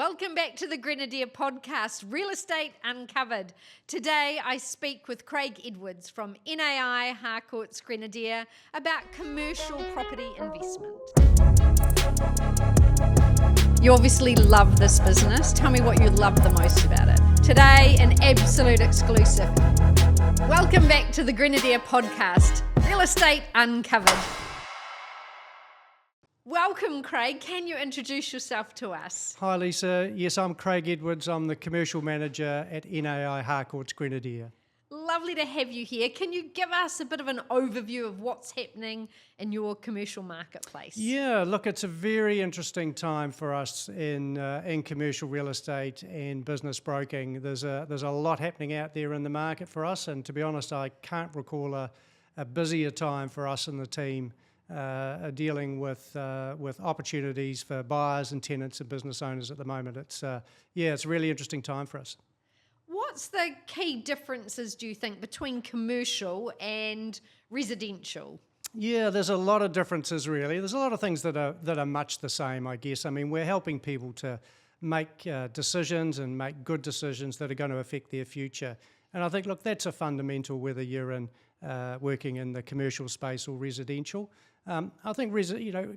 Welcome back to the Grenadier podcast, Real Estate Uncovered. Today I speak with Craig Edwards from NAI Harcourts Grenadier about commercial property investment. You obviously love this business. Tell me what you love the most about it. Today, an absolute exclusive. Welcome back to the Grenadier podcast, Real Estate Uncovered. Welcome, Craig. Can you introduce yourself to us? Hi, Lisa. Yes, I'm Craig Edwards. I'm the Commercial Manager at NAI Harcourts Grenadier. Lovely to have you here. Can you give us a bit of an overview of what's happening in your commercial marketplace? Yeah, look, it's a very interesting time for us in commercial real estate and business broking. There's a lot happening out there in the market for us, and to be honest, I can't recall a busier time for us and the team dealing with opportunities for buyers and tenants and business owners at the moment. It's a really interesting time for us. What's the key differences, do you think, between commercial and residential? Yeah, there's a lot of differences really. There's a lot of things that are much the same, I guess. I mean, we're helping people to make decisions and make good decisions that are going to affect their future. And I think, look, that's a fundamental whether you're in working in the commercial space or residential. I think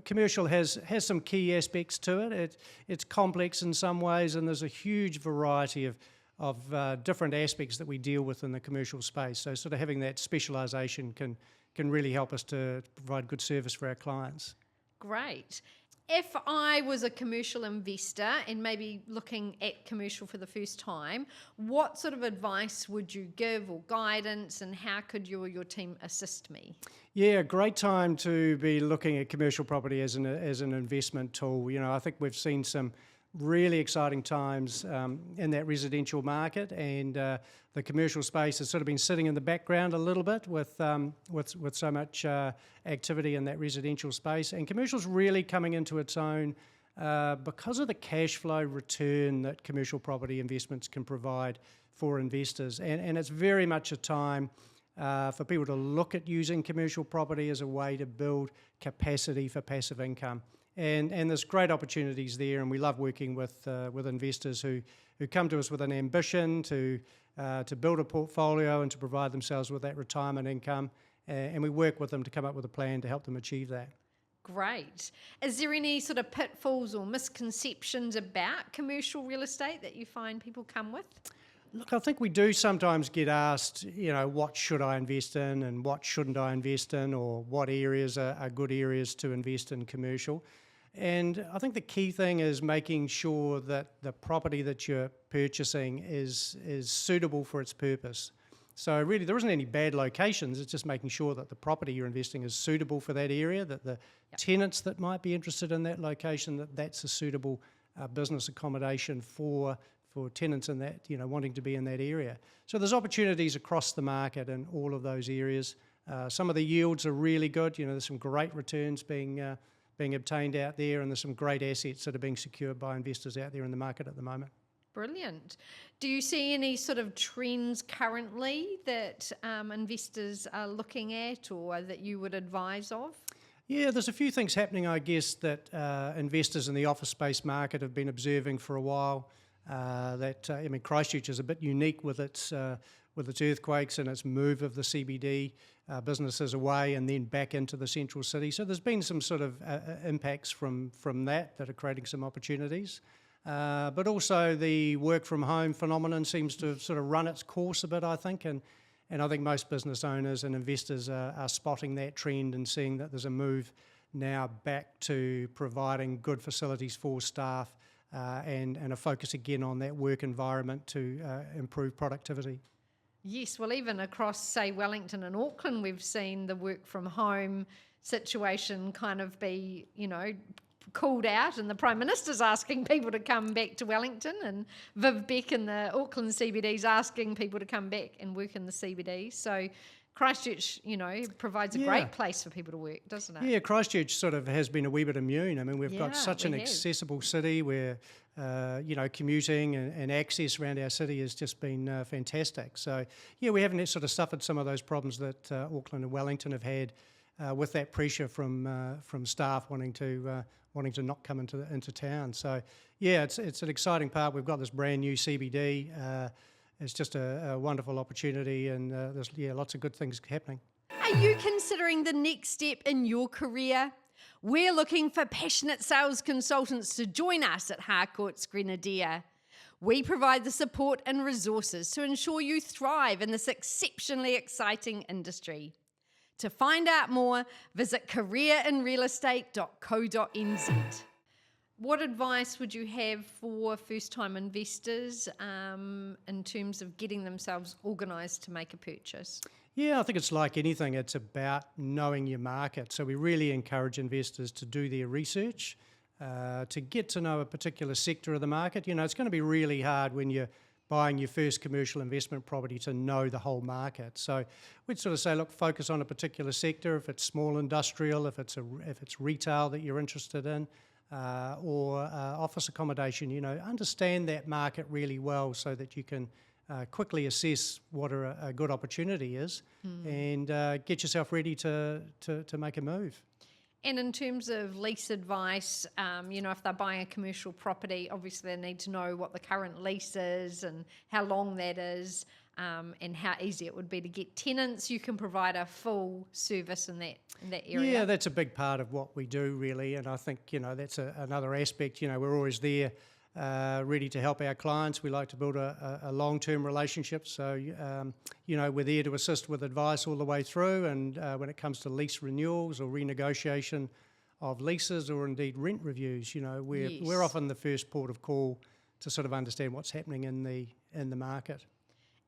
commercial has some key aspects to it. It's complex in some ways, and there's a huge variety of different aspects that we deal with in the commercial space. So sort of having that specialisation can really help us to provide good service for our clients. Great. If I was a commercial investor and maybe looking at commercial for the first time, what sort of advice would you give or guidance, and how could you or your team assist me? Yeah, great time to be looking at commercial property as an investment tool. You know, I think we've seen some really exciting times in that residential market, and the commercial space has sort of been sitting in the background a little bit with so much activity in that residential space. And commercial's really coming into its own because of the cash flow return that commercial property investments can provide for investors. And it's very much a time for people to look at using commercial property as a way to build capacity for passive income. And there's great opportunities there, and we love working with investors who come to us with an ambition to build a portfolio and to provide themselves with that retirement income, and we work with them to come up with a plan to help them achieve that. Great. Is there any sort of pitfalls or misconceptions about commercial real estate that you find people come with? Look, I think we do sometimes get asked, what should I invest in and what shouldn't I invest in, or what areas are good areas to invest in commercial. And I think the key thing is making sure that the property that you're purchasing is suitable for its purpose. So really there isn't any bad locations, it's just making sure that the property you're investing is suitable for that area, that the tenants that might be interested in that location, that's a suitable business accommodation for tenants in that, wanting to be in that area. So there's opportunities across the market in all of those areas. Some of the yields are really good. There's some great returns being obtained out there, and there's some great assets that are being secured by investors out there in the market at the moment. Brilliant. Do you see any sort of trends currently that investors are looking at or that you would advise of? Yeah, there's a few things happening, I guess, that investors in the office space market have been observing for a while. Christchurch is a bit unique with its earthquakes and its move of the CBD businesses away and then back into the central city. So there's been some sort of impacts from that are creating some opportunities. But also the work from home phenomenon seems to have sort of run its course a bit, I think, and I think most business owners and investors are spotting that trend and seeing that there's a move now back to providing good facilities for staff and a focus again on that work environment to improve productivity. Yes, well, even across, say, Wellington and Auckland, we've seen the work from home situation kind of be, called out, and the Prime Minister's asking people to come back to Wellington, and Viv Beck in the Auckland CBD is asking people to come back and work in the CBD. So Christchurch, provides a great place for people to work, doesn't it? Yeah, Christchurch sort of has been a wee bit immune. I mean, we've got such an accessible city where, commuting and access around our city has just been fantastic. So, we haven't sort of suffered some of those problems that Auckland and Wellington have had with that pressure from staff wanting to not come into town. So yeah, it's an exciting part. We've got this brand new CBD. It's just a wonderful opportunity, and there's lots of good things happening. Are you considering the next step in your career? We're looking for passionate sales consultants to join us at Harcourts Grenadier. We provide the support and resources to ensure you thrive in this exceptionally exciting industry. To find out more, visit careerinrealestate.co.nz. What advice would you have for first-time investors in terms of getting themselves organised to make a purchase? Yeah, I think it's like anything. It's about knowing your market. So we really encourage investors to do their research, to get to know a particular sector of the market. You know, it's going to be really hard when you're buying your first commercial investment property to know the whole market. So we'd sort of say, look, focus on a particular sector. If it's small industrial, if it's retail that you're interested in, or office accommodation, you know, understand that market really well so that you can quickly assess what a good opportunity is and get yourself ready to make a move. And in terms of lease advice, you know, if they're buying a commercial property, obviously they need to know what the current lease is and how long that is, and how easy it would be to get tenants. You can provide a full service in that area. Yeah, that's a big part of what we do, really. And I think, you know, that's another aspect. You know, we're always there ready to help our clients. We like to build a long-term relationship. So, you know, we're there to assist with advice all the way through. And when it comes to lease renewals or renegotiation of leases or indeed rent reviews, you know, we're often the first port of call to sort of understand what's happening in the market.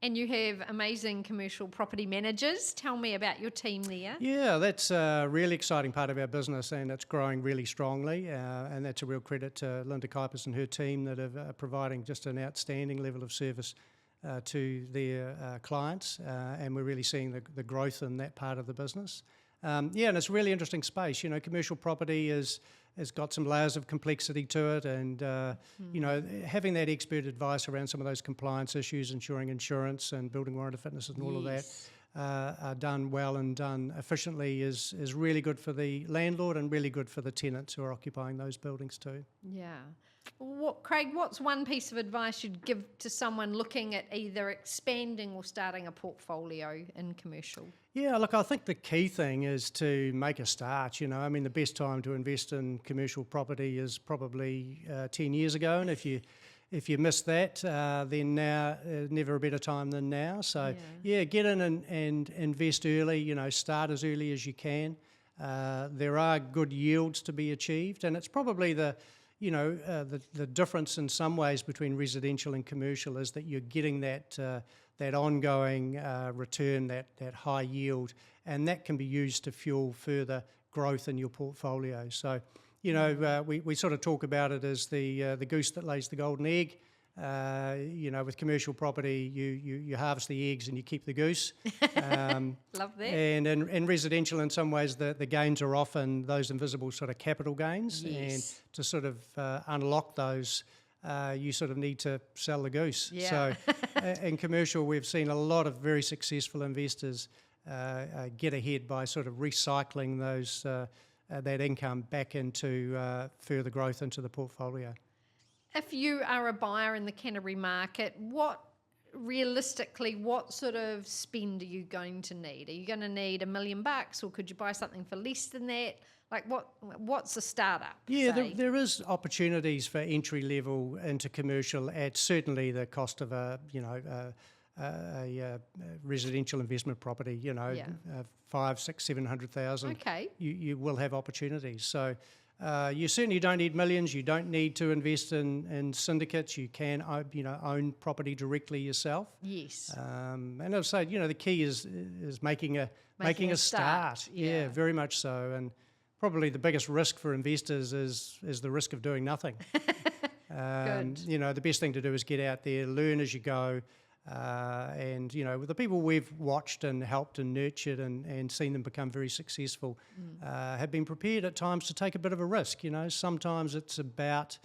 And you have amazing commercial property managers. Tell me about your team there. Yeah, that's a really exciting part of our business, and it's growing really strongly. And that's a real credit to Linda Kuipers and her team that are providing just an outstanding level of service to their clients. And we're really seeing the growth in that part of the business. Yeah, and it's a really interesting space. You know, commercial property has got some layers of complexity to it, and you know, having that expert advice around some of those compliance issues, ensuring insurance and building warrant of fitness and all of that are done well and done efficiently is really good for the landlord and really good for the tenants who are occupying those buildings too. Yeah. Craig, what's one piece of advice you'd give to someone looking at either expanding or starting a portfolio in commercial? Yeah, look, I think the key thing is to make a start. You know, I mean, the best time to invest in commercial property is probably 10 years ago, and if you missed that, then now never a better time than now. So yeah, get in and invest early. You know, start as early as you can. There are good yields to be achieved, and it's probably the difference in some ways between residential and commercial is that you're getting that ongoing return, that high yield, and that can be used to fuel further growth in your portfolio. So, you know, we sort of talk about it as the goose that lays the golden egg. You know, with commercial property, you harvest the eggs and you keep the goose. Love that. And in residential, in some ways, the gains are often those invisible sort of capital gains. Yes. And to sort of unlock those, you sort of need to sell the goose. Yeah. So in commercial, we've seen a lot of very successful investors get ahead by sort of recycling that income back into further growth into the portfolio. If you are a buyer in the Canterbury market, realistically, what sort of spend are you going to need? Are you going to need $1 million, or could you buy something for less than that? Like, what's a startup? Yeah, there is opportunities for entry level into commercial at certainly the cost of a residential investment property. You know, $500,000, $600,000, $700,000. Okay. You will have opportunities. So. You certainly don't need millions. You don't need to invest in syndicates. You can, own property directly yourself. Yes. And I'll say, you know, the key is making a start. Yeah, very much so. And probably the biggest risk for investors is the risk of doing nothing. Good. You know, the best thing to do is get out there, learn as you go. And, you know, with the people we've watched and helped and nurtured and seen them become very successful, have been prepared at times to take a bit of a risk. You know, sometimes it's about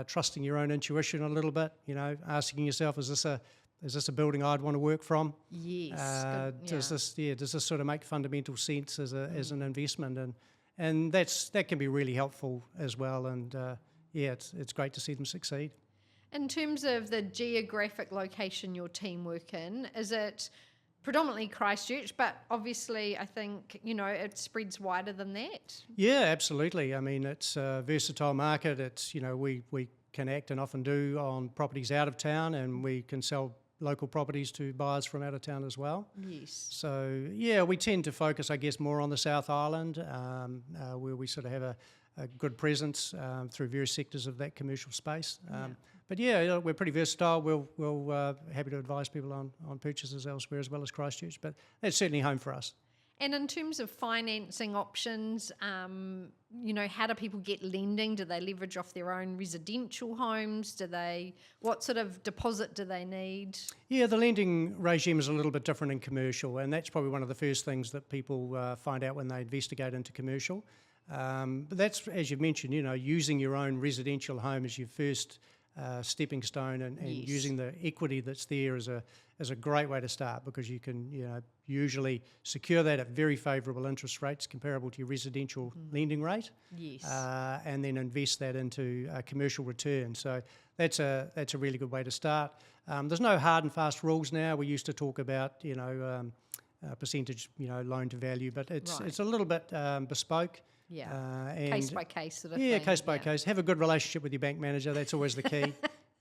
trusting your own intuition a little bit, you know, asking yourself, is this a is this a building I'd want to work from? Yes. Does this sort of make fundamental sense as an investment? And that can be really helpful as well. And it's great to see them succeed. In terms of the geographic location your team work in, is it predominantly Christchurch, but obviously I think, it spreads wider than that? Yeah, absolutely. I mean, it's a versatile market. It's, we can act and often do on properties out of town, and we can sell local properties to buyers from out of town as well. Yes. So, we tend to focus, I guess, more on the South Island, where we sort of have a good presence through various sectors of that commercial space. But we're pretty versatile. We'll happy to advise people on purchases elsewhere as well as Christchurch, but that's certainly home for us. And in terms of financing options, how do people get lending? Do they leverage off their own residential homes? What sort of deposit do they need? Yeah, the lending regime is a little bit different in commercial, and that's probably one of the first things that people find out when they investigate into commercial. But that's, as you've mentioned, using your own residential home as your first stepping stone, and Yes. using the equity that's there is a great way to start, because you can usually secure that at very favourable interest rates comparable to your residential lending rate. Yes. And then invest that into a commercial return. So that's a really good way to start. There's no hard and fast rules now. We used to talk about percentage loan to value, but it's a little bit bespoke. Yeah, and case by case sort of thing. Yeah, case by case. Have a good relationship with your bank manager. That's always the key.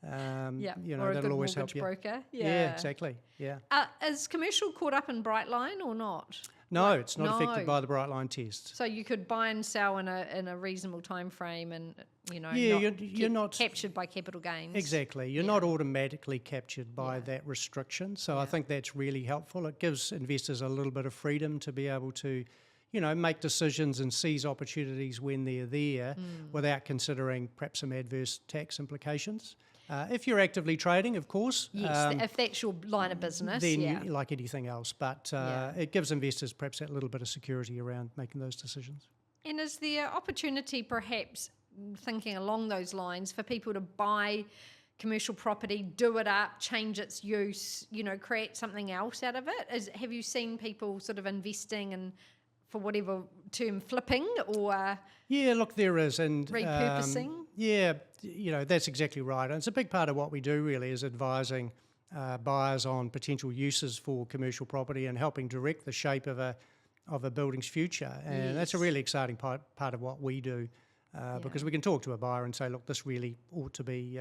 Or a good always help mortgage you. broker. Yeah, exactly. Yeah. Is commercial caught up in Brightline or not? No, it's not affected by the Brightline test. So you could buy and sell in a reasonable time frame, and you're not captured by capital gains. Exactly. You're not automatically captured by that restriction. So I think that's really helpful. It gives investors a little bit of freedom to be able to make decisions and seize opportunities when they're there, without considering perhaps some adverse tax implications. If you're actively trading, of course. Yes, if that's your line of business. Then like anything else. But it gives investors perhaps that little bit of security around making those decisions. And is there opportunity, perhaps, thinking along those lines, for people to buy commercial property, do it up, change its use, create something else out of it? Have you seen people sort of investing and, for whatever term, flipping or look, there is, and repurposing? That's exactly right. And it's a big part of what we do, really, is advising buyers on potential uses for commercial property and helping direct the shape of a building's future. And that's a really exciting part of what we do, because we can talk to a buyer and say, look, this really ought to be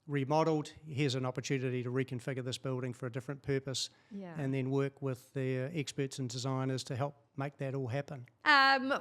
remodelled. Here's an opportunity to reconfigure this building for a different purpose, and then work with their experts and designers to help make that all happen.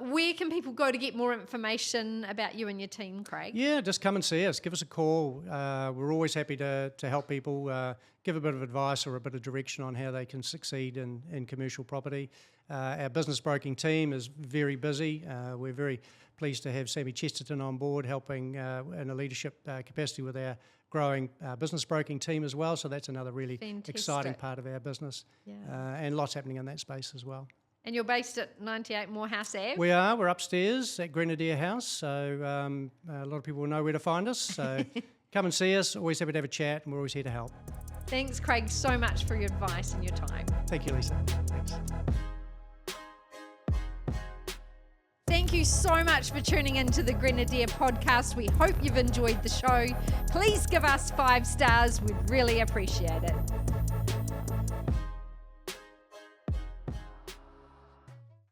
Where can people go to get more information about you and your team, Craig? Yeah, just come and see us. Give us a call. We're always happy to help people, give a bit of advice or a bit of direction on how they can succeed in commercial property. Our business broking team is very busy. We're very pleased to have Sammy Chesterton on board, helping in a leadership capacity with our growing business broking team as well. So that's another really exciting part of our business, and lots happening in that space as well. And you're based at 98 Morehouse Ave? We are. We're upstairs at Grenadier House, so a lot of people will know where to find us. So come and see us. Always happy to have a chat, and we're always here to help. Thanks, Craig, so much for your advice and your time. Thank you, Lisa. Thanks. Thank you so much for tuning into the Grenadier podcast. We hope you've enjoyed the show. Please give us 5 stars. We'd really appreciate it.